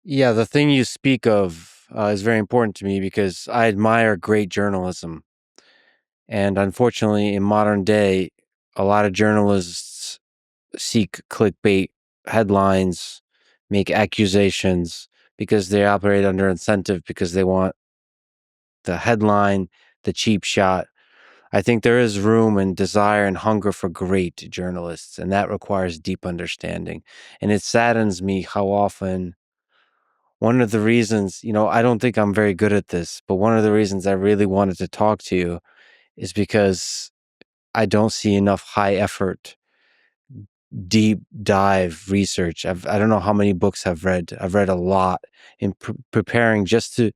Yeah, the thing you speak of is very important to me because I admire great journalism. And unfortunately, in modern day, a lot of journalists seek clickbait headlines, make accusations because they operate under incentive because they want the headline, the cheap shot. I think there is room and desire and hunger for great journalists, and that requires deep understanding. And it saddens me how often one of the reasons, I don't think I'm very good at this, but one of the reasons I really wanted to talk to you is because I don't see enough high effort, deep dive research. I don't know how many books I've read. I've read a lot in preparing just to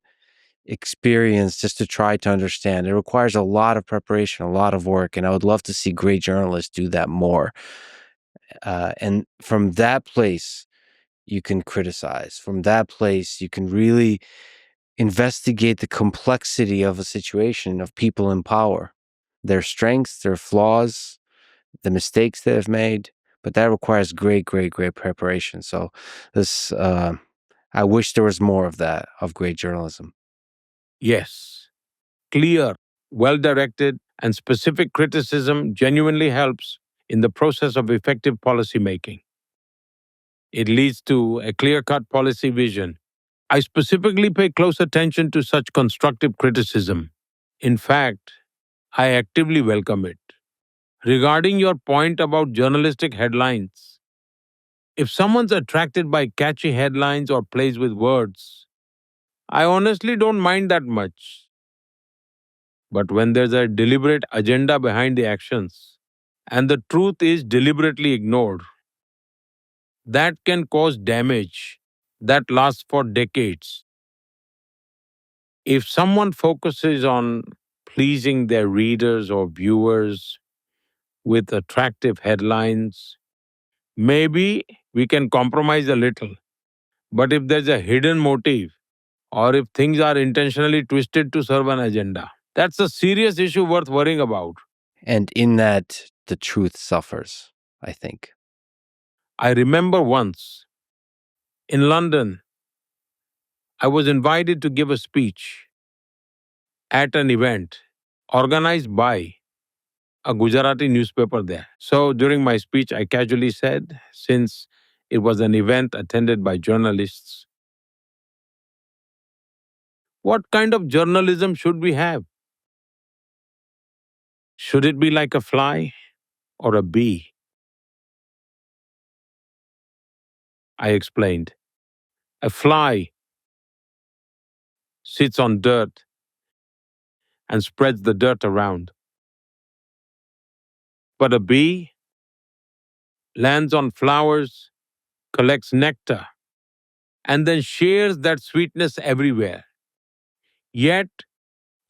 experience, just to try to understand. It requires a lot of preparation, a lot of work, and I would love to see great journalists do that more. And from that place, you can criticize. From that place, you can really investigate the complexity of a situation of people in power, their strengths, their flaws, the mistakes they have made. But that requires great, great, great preparation. So this, I wish there was more of that, of great journalism. Yes, clear, well directed, and specific criticism genuinely helps in the process of effective policy making. It leads to a clear cut policy vision. I specifically pay close attention to such constructive criticism. In fact, I actively welcome it. Regarding your point about journalistic headlines, if someone's attracted by catchy headlines or plays with words, I honestly don't mind that much. But when there's a deliberate agenda behind the actions, and the truth is deliberately ignored, that can cause damage that lasts for decades. If someone focuses on pleasing their readers or viewers with attractive headlines, maybe we can compromise a little. But if there's a hidden motive, or if things are intentionally twisted to serve an agenda, that's a serious issue worth worrying about. And in that, the truth suffers, I think. I remember once in London, I was invited to give a speech at an event organized by a Gujarati newspaper there. So during my speech, I casually said, since it was an event attended by journalists, what kind of journalism should we have? Should it be like a fly or a bee? I explained. A fly sits on dirt and spreads the dirt around. But a bee lands on flowers, collects nectar, and then shares that sweetness everywhere. Yet,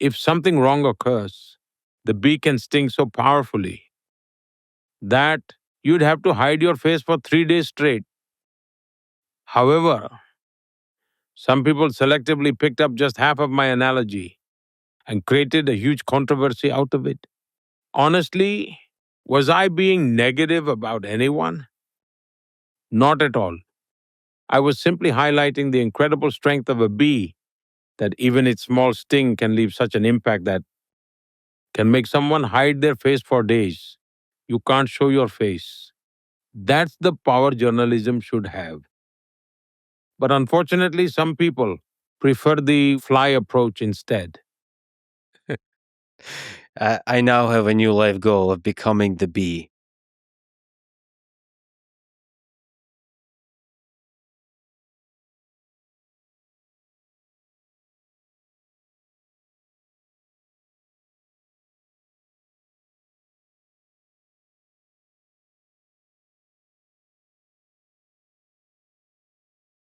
if something wrong occurs, the bee can sting so powerfully that you'd have to hide your face for 3 days straight. However, some people selectively picked up just half of my analogy and created a huge controversy out of it. Honestly, was I being negative about anyone? Not at all. I was simply highlighting the incredible strength of a bee, that even its small sting can leave such an impact that can make someone hide their face for days. You can't show your face. That's the power journalism should have. But unfortunately, some people prefer the fly approach instead. I now have a new life goal of becoming the bee.